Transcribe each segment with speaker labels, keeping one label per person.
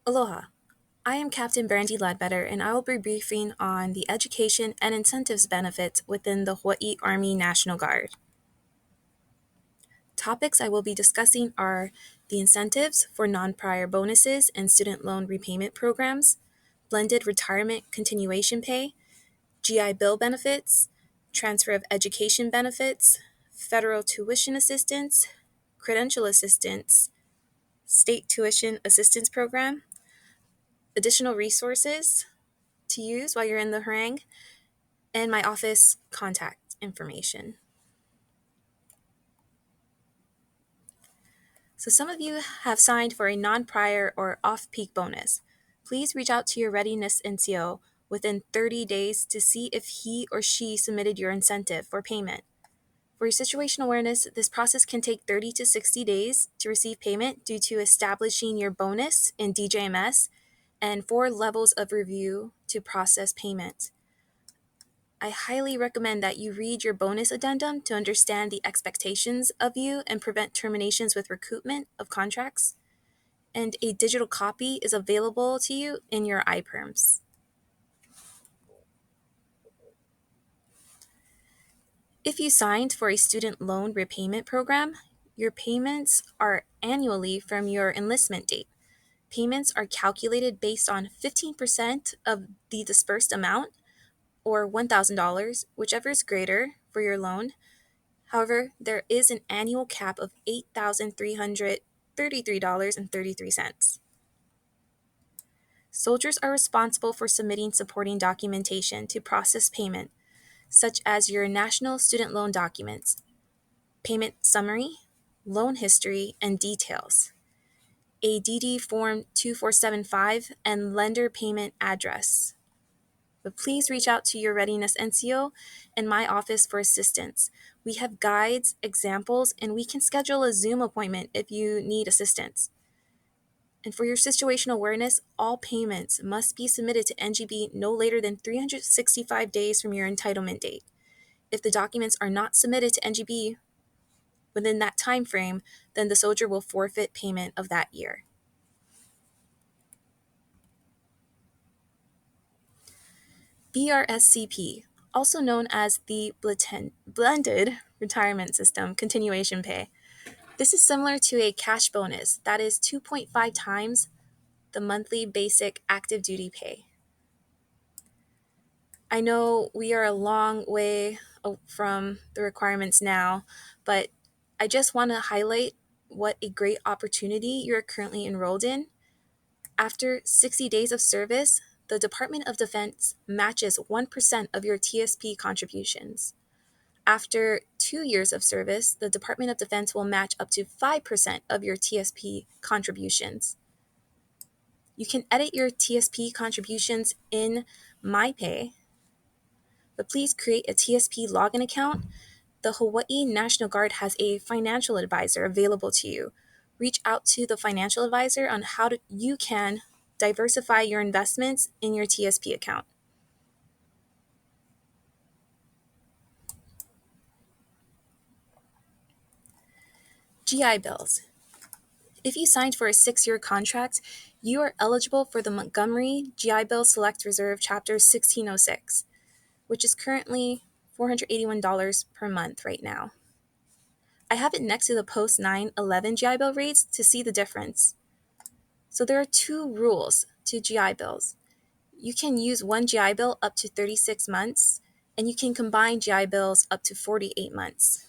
Speaker 1: Aloha. I am Captain Brandy Ledbetter, and I will be briefing on the education and incentives benefits within the Hawaii Army National Guard. Topics I will be discussing are the incentives for non-prior bonuses and student loan repayment programs, blended retirement continuation pay, GI Bill benefits, transfer of education benefits, federal tuition assistance, credential assistance, state tuition assistance program, additional resources to use while you're in the harangue, and my office contact information. So some of you have signed for a non-prior or off-peak bonus. Please reach out to your readiness NCO within 30 days to see if he or she submitted your incentive for payment. For your situational awareness, this process can take 30 to 60 days to receive payment due to establishing your bonus in DJMS and 4 levels of review to process payment. I highly recommend that you read your bonus addendum to understand the expectations of you and prevent terminations with recoupment of contracts. And a digital copy is available to you in your iPerms. If you signed for a student loan repayment program, your payments are annually from your enlistment date. Payments are calculated based on 15% of the disbursed amount, or $1,000, whichever is greater for your loan. However, there is an annual cap of $8,333.33. Soldiers are responsible for submitting supporting documentation to process payment, such as your national student loan documents, payment summary, loan history, and details, a DD Form 2475, and lender payment address. But please reach out to your readiness NCO and my office for assistance. We have guides, examples, and we can schedule a Zoom appointment if you need assistance. And for your situational awareness, all payments must be submitted to NGB no later than 365 days from your entitlement date. If the documents are not submitted to NGB within that time frame, then the soldier will forfeit payment of that year. BRSCP, also known as the Blended Retirement System Continuation Pay. This is similar to a cash bonus that is 2.5 times the monthly basic active duty pay. I know we are a long way from the requirements now, but I just want to highlight what a great opportunity you're currently enrolled in. After 60 days of service, the Department of Defense matches 1% of your TSP contributions. After 2 years of service, the Department of Defense will match up to 5% of your TSP contributions. You can edit your TSP contributions in MyPay, but please create a TSP login account. The Hawaii National Guard has a financial advisor available to you. Reach out to the financial advisor on how you can diversify your investments in your TSP account. GI Bills. If you signed for a 6-year contract, you are eligible for the Montgomery GI Bill Select Reserve Chapter 1606, which is currently $481 per month right now. I have it next to the post 9/11 GI Bill rates to see the difference. So there are 2 rules to GI Bills. You can use one GI Bill up to 36 months, and you can combine GI Bills up to 48 months.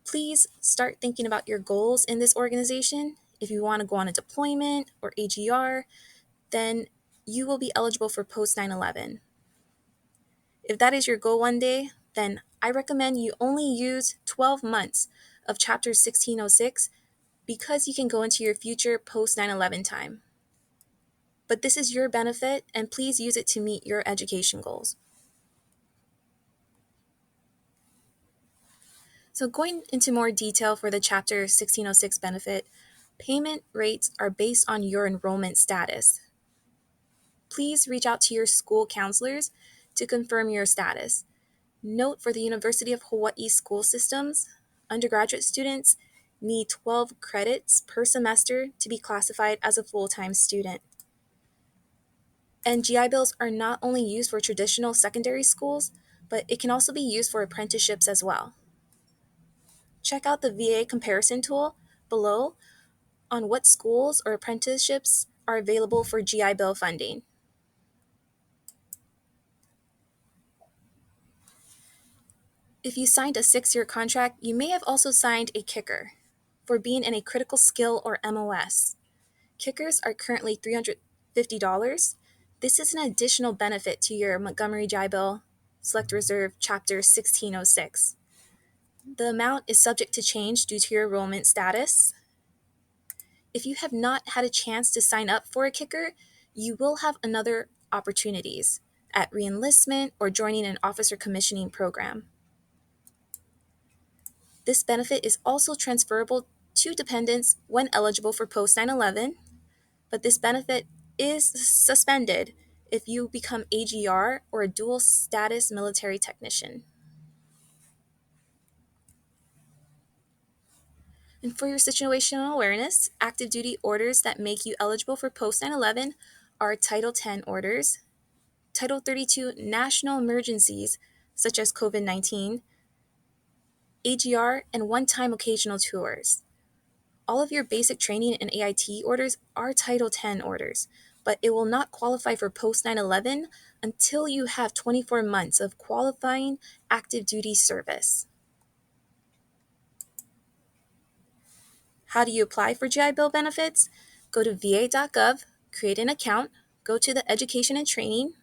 Speaker 1: Please start thinking about your goals in this organization. If you want to go on a deployment or AGR, then you will be eligible for post 9/11. If that is your goal one day, then I recommend you only use 12 months of Chapter 1606 because you can go into your future post 9/11 time. But this is your benefit, and please use it to meet your education goals. So going into more detail for the Chapter 1606 benefit, payment rates are based on your enrollment status. Please reach out to your school counselors to confirm your status. Note for the University of Hawaii school systems, undergraduate students, need 12 credits per semester to be classified as a full-time student. And GI Bills are not only used for traditional secondary schools, but it can also be used for apprenticeships as well. Check out the VA comparison tool below on what schools or apprenticeships are available for GI Bill funding. If you signed a 6-year contract, you may have also signed a kicker for being in a critical skill or MOS. Kickers are currently $350. This is an additional benefit to your Montgomery GI Bill Select Reserve Chapter 1606. The amount is subject to change due to your enrollment status. If you have not had a chance to sign up for a kicker, you will have another opportunities at reenlistment or joining an officer commissioning program. This benefit is also transferable to dependents when eligible for post 9/11, but this benefit is suspended if you become AGR or a dual status military technician. And for your situational awareness, active duty orders that make you eligible for post 9/11 are Title 10 orders, Title 32 national emergencies such as COVID-19, AGR, and one-time occasional tours. All of your basic training and AIT orders are Title 10 orders, but it will not qualify for post 9/11 until you have 24 months of qualifying active duty service. How do you apply for GI Bill benefits? Go to va.gov, create an account, go to the Education and Training,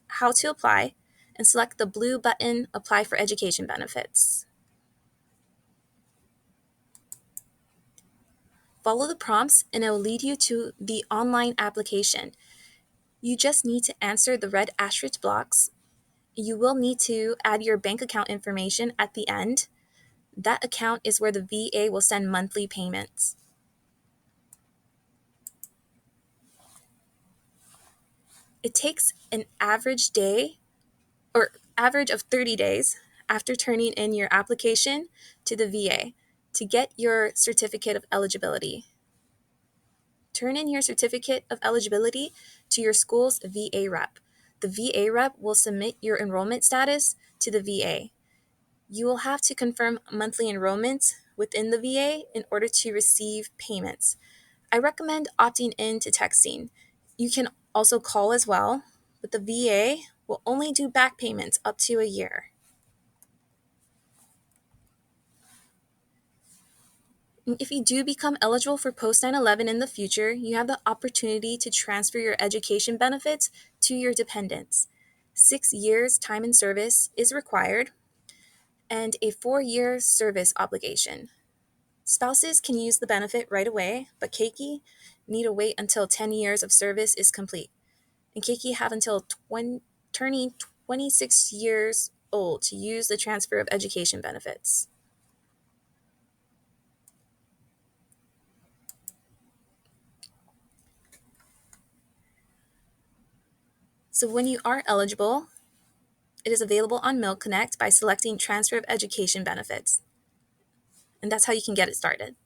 Speaker 1: How to Apply, and select the blue button, Apply for Education Benefits. Follow the prompts and it will lead you to the online application. You just need to answer the red asterisk blocks. You will need to add your bank account information at the end. That account is where the VA will send monthly payments. It takes an average of 30 days after turning in your application to the VA to get your certificate of eligibility. Turn in your certificate of eligibility to your school's VA rep. The VA rep will submit your enrollment status to the VA. You will have to confirm monthly enrollment within the VA in order to receive payments. I recommend opting in to texting. You can also call as well, but the VA will only do back payments up to a year. If you do become eligible for post 9/11 in the future, you have the opportunity to transfer your education benefits to your dependents. 6 years time in service is required and a 4-year service obligation. Spouses can use the benefit right away, but keiki need to wait until 10 years of service is complete. And keiki have until turning 26 years old to use the transfer of education benefits. So when you are eligible, it is available on Milk Connect by selecting Transfer of Education Benefits. And that's how you can get it started.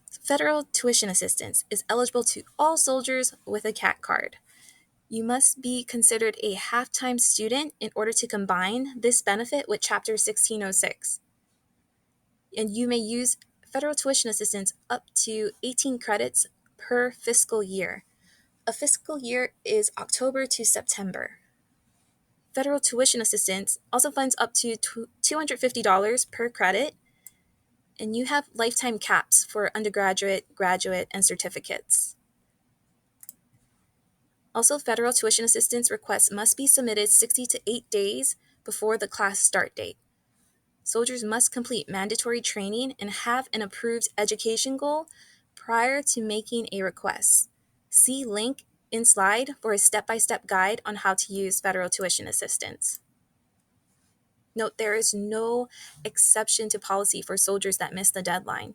Speaker 1: Federal tuition assistance is eligible to all soldiers with a CAT card. You must be considered a half-time student in order to combine this benefit with Chapter 1606. And you may use federal tuition assistance up to 18 credits per fiscal year. A fiscal year is October to September. Federal tuition assistance also funds up to $250 per credit, and you have lifetime caps for undergraduate, graduate, and certificates. Also, federal tuition assistance requests must be submitted 60 to 8 days before the class start date. Soldiers must complete mandatory training and have an approved education goal prior to making a request. See link in slide for a step-by-step guide on how to use federal tuition assistance. Note, there is no exception to policy for soldiers that miss the deadline.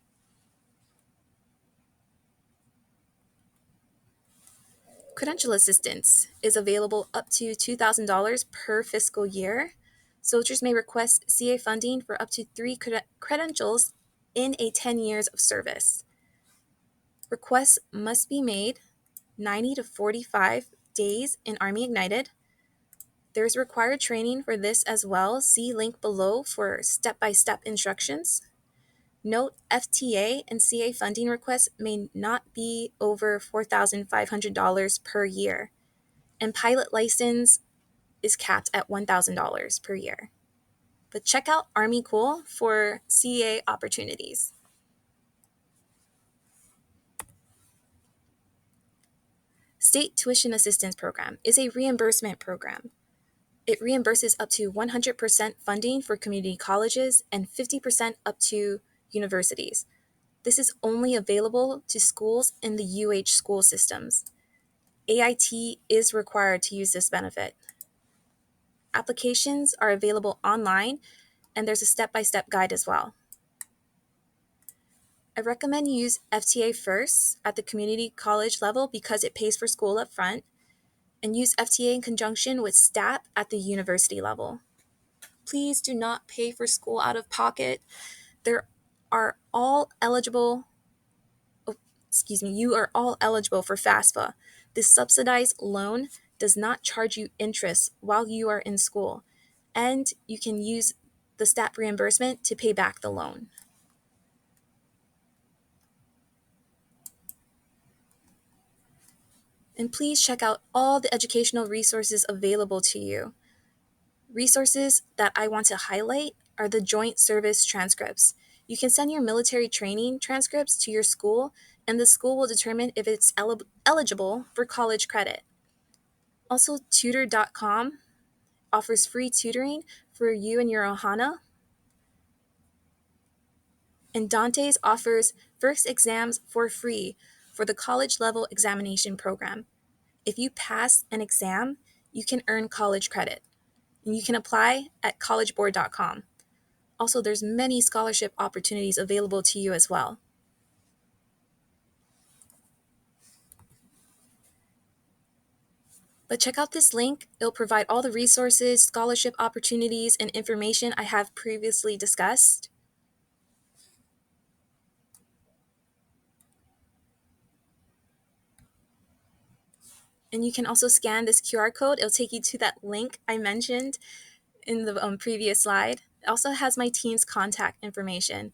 Speaker 1: Credential assistance is available up to $2,000 per fiscal year. Soldiers may request CA funding for up to 3 credentials in a 10 years of service. Requests must be made 90 to 45 days in Army Ignited. There's required training for this as well. See link below for step-by-step instructions. Note, FTA and CA funding requests may not be over $4,500 per year, and pilot license is capped at $1,000 per year. But check out Army Cool for CA opportunities. State Tuition Assistance Program is a reimbursement program. It reimburses up to 100% funding for community colleges and 50% up to universities. This is only available to schools in the UH school systems. AIT is required to use this benefit. Applications are available online, and there's a step-by-step guide as well. I recommend you use FTA first at the community college level because it pays for school up front, and use FTA in conjunction with STAP at the university level. Please do not pay for school out of pocket. You are all eligible for FAFSA. This subsidized loan does not charge you interest while you are in school, and you can use the STAP reimbursement to pay back the loan. And please check out all the educational resources available to you. Resources that I want to highlight are the joint service transcripts. You can send your military training transcripts to your school, and the school will determine if it's eligible for college credit. Also, tutor.com offers free tutoring for you and your Ohana. And Dante's offers first exams for free for the college level examination program. If you pass an exam, you can earn college credit. And you can apply at collegeboard.com. Also, there's many scholarship opportunities available to you as well. But check out this link. It'll provide all the resources, scholarship opportunities, and information I have previously discussed. And you can also scan this QR code. It'll take you to that link I mentioned in the previous slide. It also has my team's contact information.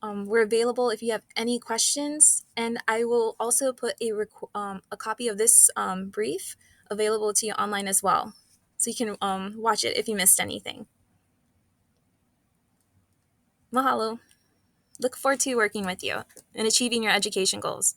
Speaker 1: We're available if you have any questions, and I will also put a copy of this brief available to you online as well, so you can watch it if you missed anything. Mahalo. Look forward to working with you and achieving your education goals.